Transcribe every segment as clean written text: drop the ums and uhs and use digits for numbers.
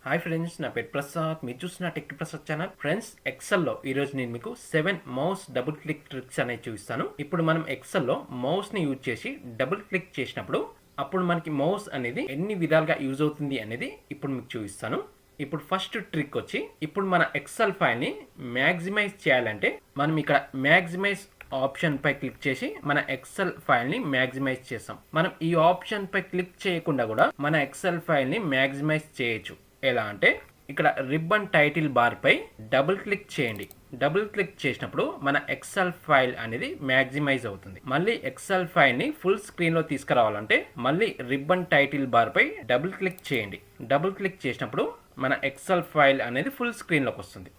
Hi friends, నా పేరు ప్రసాద్. మీరు చూస్తున్న టెక్ ప్రసాద్ ఛానల్. ఫ్రెండ్స్, ఎక్సెల్లో ఈరోజు నేను మీకు 7 మౌస్ డబుల్ క్లిక్ ట్రిక్స్ అనేవి చూపిస్తాను. ఇప్పుడు మనం ఎక్సెల్లో మౌస్ని యూజ్ చేసి డబుల్ క్లిక్ చేసినప్పుడు అప్పుడు మనకి మౌస్ అనేది ఎన్ని విధాలుగా యూజ్ అవుతుంది అనేది ఇప్పుడు మీకు చూపిస్తాను. ఇప్పుడు ఫస్ట్ ట్రిక్ వచ్చి, ఇప్పుడు మన ఎక్సెల్ ఫైల్ని మ్యాక్సిమైజ్ చేయాలంటే మనం ఇక్కడ మ్యాక్సిమైజ్ ఆప్షన్ పై క్లిక్ చేసి మన ఎక్సెల్ ఫైల్ ని మ్యాక్సిమైజ్ చేస్తాం. మనం ఈ ఆప్షన్ పై క్లిక్ చేయకుండా కూడా మన ఎక్సెల్ ఫైల్ ని మ్యాక్సిమైజ్ చేయొచ్చు. ఎలా అంటే ఇక్కడ రిబ్బన్ టైటిల్ బార్ పై డబుల్ క్లిక్ చేయండి. డబుల్ క్లిక్ చేసినప్పుడు మన ఎక్సెల్ ఫైల్ అనేది మ్యాక్సిమైజ్ అవుతుంది. మళ్ళీ ఎక్సెల్ ఫైల్ ని ఫుల్ స్క్రీన్ లో తీసుకురావాలంటే మళ్ళీ రిబ్బన్ టైటిల్ బార్ పై డబుల్ క్లిక్ చేయండి. డబుల్ క్లిక్ చేసినప్పుడు మన ఎక్సెల్ ఫైల్ అనేది ఫుల్ స్క్రీన్ లోకి వస్తుంది.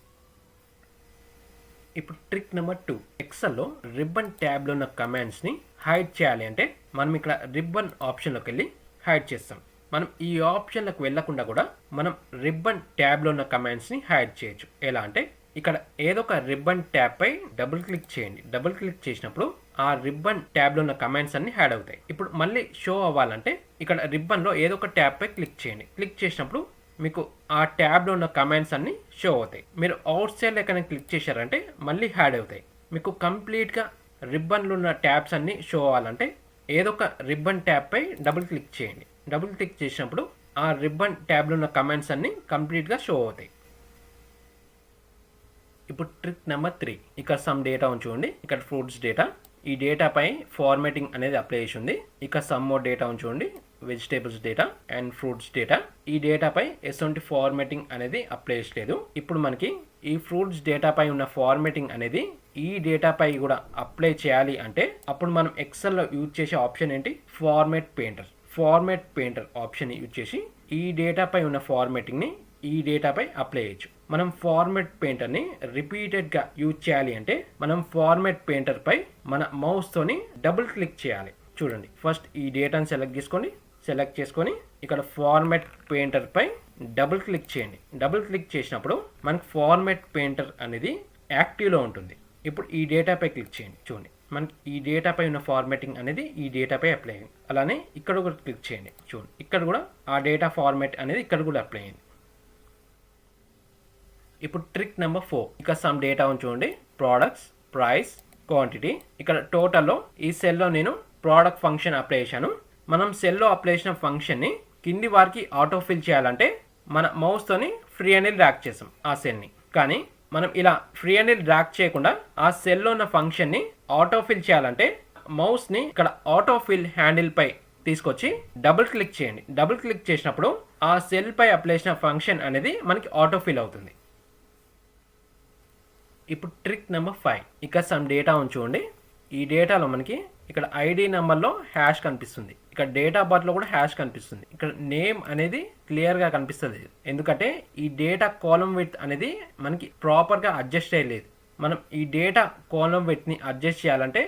ఇప్పుడు ట్రిక్ నెంబర్ 2, ఎక్సెల్లో రిబ్బన్ ట్యాబ్లో ఉన్న కమాండ్స్ని హైడ్ చేయాలి అంటే మనం ఇక్కడ రిబ్బన్ ఆప్షన్లోకి వెళ్ళి హైడ్ చేస్తాం. మనం ఈ ఆప్షన్లకు వెళ్ళకుండా కూడా మనం రిబ్బన్ ట్యాబ్లో ఉన్న కమాండ్స్ని హైడ్ చేయొచ్చు. ఎలా అంటే ఇక్కడ ఏదో ఒక రిబ్బన్ ట్యాబ్ పై డబుల్ క్లిక్ చేయండి. డబుల్ క్లిక్ చేసినప్పుడు ఆ రిబ్బన్ ట్యాబ్లో ఉన్న కమాండ్స్ అన్ని హైడ్ అవుతాయి. ఇప్పుడు మళ్ళీ షో అవ్వాలంటే ఇక్కడ రిబ్బన్లో ఏదో ఒక ట్యాబ్ పై క్లిక్ చేయండి. క్లిక్ చేసినప్పుడు మీకు ఆ ట్యాబ్లో ఉన్న కమాండ్స్ అన్ని షో అవుతాయి. మీరు అవుట్ సైడ్ ఎక్కడ క్లిక్ చేశారంటే మళ్ళీ హ్యాడ్ అవుతాయి. మీకు కంప్లీట్గా రిబ్బన్లో ఉన్న ట్యాబ్స్ అన్ని షో అవ్వాలంటే ఏదో ఒక రిబ్బన్ ట్యాబ్ పై డబుల్ క్లిక్ చేయండి. డబుల్ క్లిక్ చేసినప్పుడు ఆ రిబ్బన్ ట్యాబ్లో ఉన్న కమాండ్స్ అన్ని కంప్లీట్గా షో అవుతాయి. ఇప్పుడు ట్రిక్ నెంబర్ 3, ఇక్కడ సమ్ డేటా ఉంచుకోండి. ఇక్కడ ఫ్రూట్స్ డేటా, ఈ డేటా పై ఫార్మాటింగ్ అనేది అప్లై చేసి ఉంది. ఇక సమ్ మోర్ డేటా ఉంచుకోండి, vegetables data and fruits data. ఈ డేటాపై ఎటువంటి ఫార్మాటింగ్ అనేది అప్లై చేయలేదు. ఇప్పుడు మనకి ఈ ఫ్రూట్స్ డేటాపై ఉన్న ఫార్మాటింగ్ అనేది ఈ డేటాపై కూడా అప్లై చేయాలి అంటే అప్పుడు మనం ఎక్సెల్లో యూజ్ చేసే ఆప్షన్ ఏంటి? Format painter. Format painter option use చేసి ఈ డేటాపై ఉన్న ఫార్మాటింగ్ని ఈ డేటాపై అప్లై చేయొచ్చు. మనం ఫార్మాట్ పెయింటర్ని రిపీటెడ్గా యూజ్ చేయాలి అంటే మనం ఫార్మాట్ పెయింటర్ పై మన మౌస్తోని డబుల్ క్లిక్ చేయాలి. చూడండి, ఫస్ట్ ఈ డేటాని సెలెక్ట్ చేసుకోండి. సెలెక్ట్ చేసుకొని ఇక్కడ ఫార్మాట్ పెయింటర్ పై డబుల్ క్లిక్ చేయండి. డబుల్ క్లిక్ చేసినప్పుడు మనకి ఫార్మాట్ పెయింటర్ అనేది యాక్టివ్లో ఉంటుంది. ఇప్పుడు ఈ డేటాపై క్లిక్ చేయండి. చూడండి, మనకి ఈ డేటాపై ఉన్న ఫార్మాటింగ్ అనేది ఈ డేటాపై అప్లై అయింది. అలానే ఇక్కడ కూడా క్లిక్ చేయండి. చూడండి, ఇక్కడ కూడా ఆ డేటా ఫార్మాట్ అనేది ఇక్కడ కూడా అప్లై అయింది. ఇప్పుడు ట్రిక్ నెంబర్ 4, ఇక్కడ సమ్ డేటా చూడండి. Products, price, quantity. ఇక్కడ టోటల్లో ఈ సెల్లో నేను ప్రోడక్ట్ ఫంక్షన్ అప్లై చేశాను. మనం సెల్లో అప్లై చేసిన ఫంక్షన్ని కింది వారికి ఆటో ఫిల్ చేయాలంటే మన మౌస్తోని ఫ్రీ అనేది డ్రాగ్ చేస్తాం ఆ సెల్ని. కానీ మనం ఇలా ఫ్రీ అనేది డ్రాగ్ చేయకుండా ఆ సెల్లో ఉన్న ఫంక్షన్ని ఆటో ఫిల్ చేయాలంటే మౌస్ని ఇక్కడ ఆటో ఫిల్ హ్యాండిల్ పై తీసుకొచ్చి డబుల్ క్లిక్ చేయండి. డబుల్ క్లిక్ చేసినప్పుడు ఆ సెల్ పై అప్లై చేసిన ఫంక్షన్ అనేది మనకి ఆటో ఫిల్ అవుతుంది. ఇప్పుడు ట్రిక్ నెంబర్ 5, ఇక్కడ సమ్ డేటా చూడండి. ఈ డేటాలో మనకి ఇక్కడ ఐడి నెంబర్లో హ్యాష్ కనిపిస్తుంది. ఇక్కడ డేట్ ఆఫ్ బర్త్లో కూడా హ్యాష్ కనిపిస్తుంది. ఇక్కడ నేమ్ అనేది క్లియర్గా కనిపిస్తుంది, ఎందుకంటే ఈ డేటా కాలం విడ్త్ అనేది మనకి ప్రాపర్గా అడ్జస్ట్ చేయలేదు. మనం ఈ డేటా కాలం విడ్త్ని అడ్జస్ట్ చేయాలంటే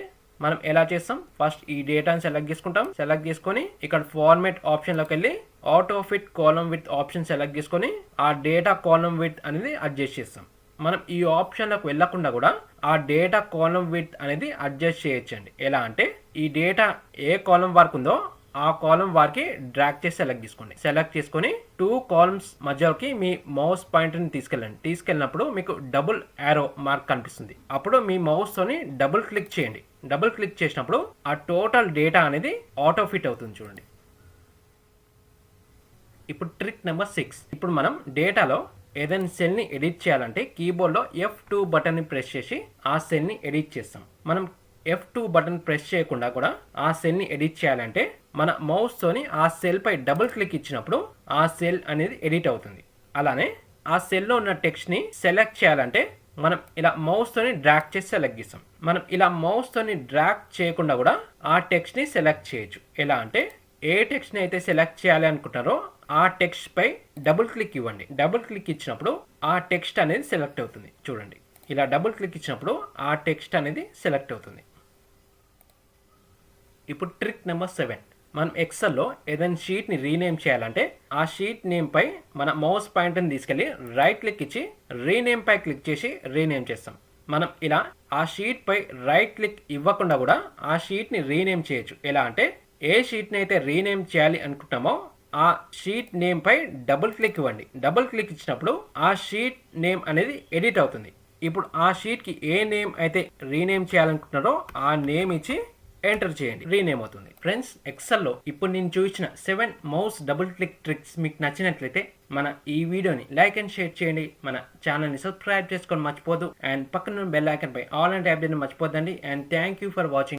మనం ఎలా చేస్తాం? ఫస్ట్ ఈ డేటాని సెలెక్ట్ చేసుకుంటాం. సెలెక్ట్ చేసుకొని ఇక్కడ ఫార్మాట్ ఆప్షన్లోకి వెళ్ళి ఆటో ఫిట్ కాలం విడ్త్ ఆప్షన్ సెలెక్ట్ చేసుకొని ఆ డేటా కాలం విడ్త్ అనేది అడ్జస్ట్ చేస్తాం. మనం ఈ ఆప్షన్లకు వెళ్ళకుండా కూడా ఆ డేటా కాలం విడ్త్ అనేది అడ్జస్ట్ చేయొచ్చండి. ఎలా అంటే ఈ డేటా ఏ కాలం వరకు ఉందో ఆ కాలం వారికి డ్రాగ్ చేసి సెలెక్ట్ చేసుకోండి. సెలెక్ట్ చేసుకొని 2 కాలమ్స్ మధ్యలోకి మీ మౌస్ పాయింటర్ని తీసుకెళ్ళండి. తీసుకెళ్ళినప్పుడు మీకు డబుల్ యారో మార్క్ కనిపిస్తుంది. అప్పుడు మీ మౌస్తోని డబుల్ క్లిక్ చేయండి. డబుల్ క్లిక్ చేసినప్పుడు ఆ టోటల్ డేటా అనేది ఆటో ఫిట్ అవుతుంది. చూడండి, ఇప్పుడు ట్రిక్ నెంబర్ 6, ఇప్పుడు మనం డేటాలో ఏదైనా సెల్ని ఎడిట్ చేయాలంటే కీబోర్డ్లో F2 బటన్ని ప్రెస్ చేసి ఆ సెల్ని ఎడిట్ చేస్తాం. మనం F2 బటన్ ప్రెస్ చేయకుండా కూడా ఆ సెల్ని ఎడిట్ చేయాలంటే మన మౌస్తోని ఆ సెల్ పై డబుల్ క్లిక్ ఇచ్చినప్పుడు ఆ సెల్ అనేది ఎడిట్ అవుతుంది. అలానే ఆ సెల్లో ఉన్న టెక్స్ట్ని సెలెక్ట్ చేయాలంటే మనం ఇలా మౌస్తోని డ్రాగ్ చేసి సెలెక్ట్ చేస్తాం. మనం ఇలా మౌస్తోని డ్రాగ్ చేయకుండా కూడా ఆ టెక్స్ట్ని సెలెక్ట్ చేయొచ్చు. ఎలా అంటే ఏ టెక్స్ట్ని అయితే సెలెక్ట్ చేయాలి అనుకుంటారో ఆ టెక్స్ట్ పై డబుల్ క్లిక్ ఇవ్వండి. డబుల్ క్లిక్ ఇచ్చినప్పుడు ఆ టెక్స్ట్ అనేది సెలెక్ట్ అవుతుంది. చూడండి, ఇలా డబుల్ క్లిక్ ఇచ్చినప్పుడు ఆ టెక్స్ట్ అనేది సెలెక్ట్ అవుతుంది. ఇప్పుడు ట్రిక్ నెంబర్ 7, మనం ఎక్సెల్లో ఏదైనా షీట్ని రీనేమ్ చేయాలంటే ఆ షీట్ నేమ్ పై మన మౌస్ పాయింటర్ని తీసుకెళ్ళి రైట్ క్లిక్ ఇచ్చి రీనేమ్ పై క్లిక్ చేసి రీనేమ్ చేస్తాం. మనం ఇలా ఆ షీట్ పై రైట్ క్లిక్ ఇవ్వకుండా కూడా ఆ షీట్ని రీనేమ్ చేయొచ్చు. ఎలా అంటే ఏ షీట్ని అయితే రీనేమ్ చేయాలి అనుకుంటామో ఆ షీట్ నేమ్ పై డబుల్ క్లిక్ ఇవ్వండి. డబుల్ క్లిక్ ఇచ్చినప్పుడు ఆ షీట్ నేమ్ అనేది ఎడిట్ అవుతుంది. ఇప్పుడు ఆ షీట్కి ఏ నేమ్ అయితే రీనేమ్ చేయాలనుకుంటున్నారో ఆ నేమ్ ఇచ్చి ఎంటర్ చేయండి, రీనేమ్ అవుతుంది. ఫ్రెండ్స్, ఎక్సెల్లో ఇప్పుడు నేను చూపించిన 7 మౌస్ డబుల్ క్లిక్ ట్రిక్స్ మీకు నచ్చినట్లయితే మన ఈ వీడియోని లైక్ అండ్ షేర్ చేయండి. మన ఛానల్ని సబ్స్క్రైబ్ చేసుకొని మర్చిపోదు. అండ్ పక్కన బెల్ ఐకాన్ పై ఆల్ అండ్ ట్యాప్ చేయడం మర్చిపోద్దండి. And thank you for watching.